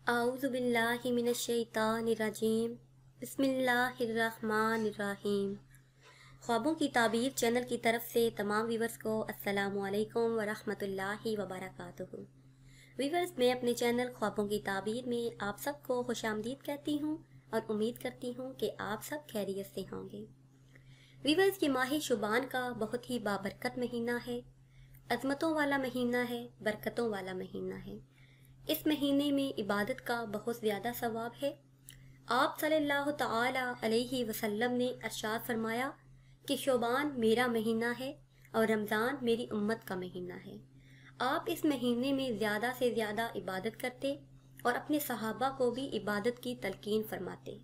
आऊज़ु बिल्लाहि मिनश्शैतानिर्रजीम। बिस्मिल्लाहिर्रहमानिर्रहीम। ख्वाबों की ताबीर चैनल की तरफ से तमाम व्यूवर्स को अस्सलामु अलैकुम व रहमतुल्लाहि व बरकातुहू। व्यूवर्स, मैं अपने चैनल ख्वाबों की ताबीर में आप सबको खुशामदीद कहती हूँ और उम्मीद करती हूँ कि आप सब खैरियत से होंगे। व्यूवर्स, ये माह शुबान का बहुत ही बाबरकत महीना है, अज़मतों वाला महीना है, बरकतों वाला महीना है। इस महीने में इबादत का बहुत ज़्यादा सवाब है। आप सल्लल्लाहु तआला अलैहि वसल्लम ने इरशाद फरमाया कि शोबान मेरा महीना है और रमज़ान मेरी उम्मत का महीना है। आप इस महीने में ज़्यादा से ज़्यादा इबादत करते और अपने सहाबा को भी इबादत की तलकीन फरमाते।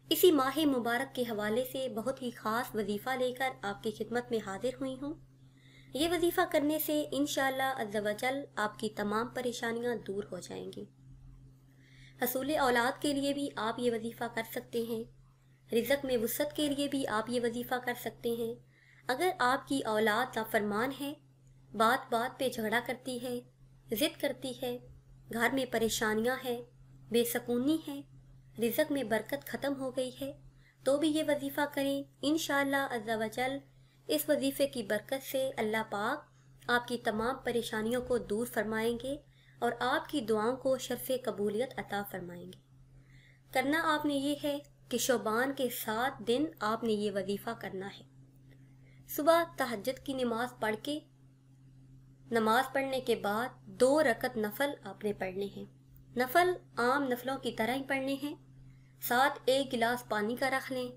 इसी माह मुबारक के हवाले से बहुत ही ख़ास वजीफ़ा लेकर आपकी खिदमत में हाजिर हुई हूँ। ये वजीफ़ा करने से इंशाअल्लाह अज़्ज़ा वजल आपकी तमाम परेशानियां दूर हो जाएंगी। हसूल औलाद के लिए भी आप ये वजीफ़ा कर सकते हैं। रिज़्क़ में वुसअत के लिए भी आप ये वजीफ़ा कर सकते हैं। अगर आपकी औलाद नाफरमान है, बात बात पे झगड़ा करती है, ज़िद करती है, घर में परेशानियां हैं, बेसकूनी है, रिज़्क़ में बरकत ख़त्म हो गई है, तो भी ये वजीफ़ा करें। इंशाअल्लाह अज़्ज़ा वजल इस वजीफ़े की बरकत से अल्लाह पाक आपकी तमाम परेशानियों को दूर फरमाएंगे और आपकी दुआओं को शर्फ़ कबूलियत अता फरमाएंगे। करना आपने ये है कि शोबान के 7 दिन आपने ये वजीफ़ा करना है। सुबह तहज्जुद की नमाज पढ़ के, नमाज पढ़ने के बाद 2 रकत नफल आपने पढ़ने हैं। नफल आम नफलों की तरह ही पढ़ने हैं। साथ 1 गिलास पानी का रख लें।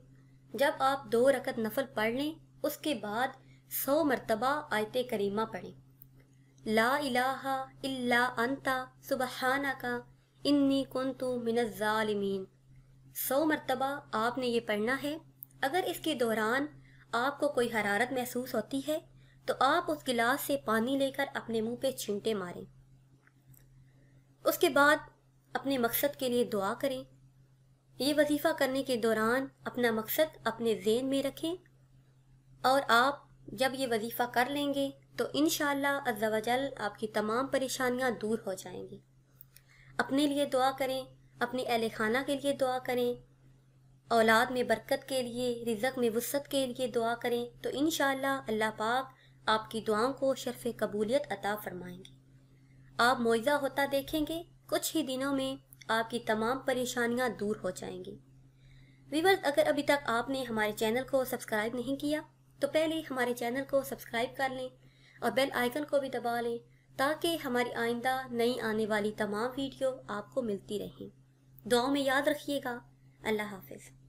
जब आप 2 रकत नफल पढ़ लें, उसके बाद 100 मरतबा आयत करीमा पढ़ें। ला इलाहा इल्ला अंता सुबहानका इन्नी कुन्तु मिनज़ ज़ालिमीन। 100 मरतबा आपने ये पढ़ना है। अगर इसके दौरान आपको कोई हरारत महसूस होती है तो आप उस गिलास से पानी लेकर अपने मुंह पे छींटे मारें। उसके बाद अपने मकसद के लिए दुआ करें। ये वजीफ़ा करने के दौरान अपना मकसद अपने ज़हन में रखें और आप जब ये वजीफ़ा कर लेंगे तो इंशाअल्लाह अज़्ज़ा वजल आपकी तमाम परेशानियां दूर हो जाएंगी। अपने लिए दुआ करें, अपने अहले खाना के लिए दुआ करें, औलाद में बरकत के लिए, रिज़्क़ में वुसअत के लिए दुआ करें, तो इंशाअल्लाह अल्लाह पाक आपकी दुआओं को शर्फ़ कबूलियत अता फरमाएंगे। आप मुआज़ा होता देखेंगे। कुछ ही दिनों में आपकी तमाम परेशानियां दूर हो जाएंगी। व्यूअर्स, अगर अभी तक आपने हमारे चैनल को सब्सक्राइब नहीं किया तो पहले हमारे चैनल को सब्सक्राइब कर लें और बेल आइकन को भी दबा लें ताकि हमारी आइंदा नई आने वाली तमाम वीडियो आपको मिलती रहें। दुआओं में याद रखिएगा। अल्लाह हाफ़िज़।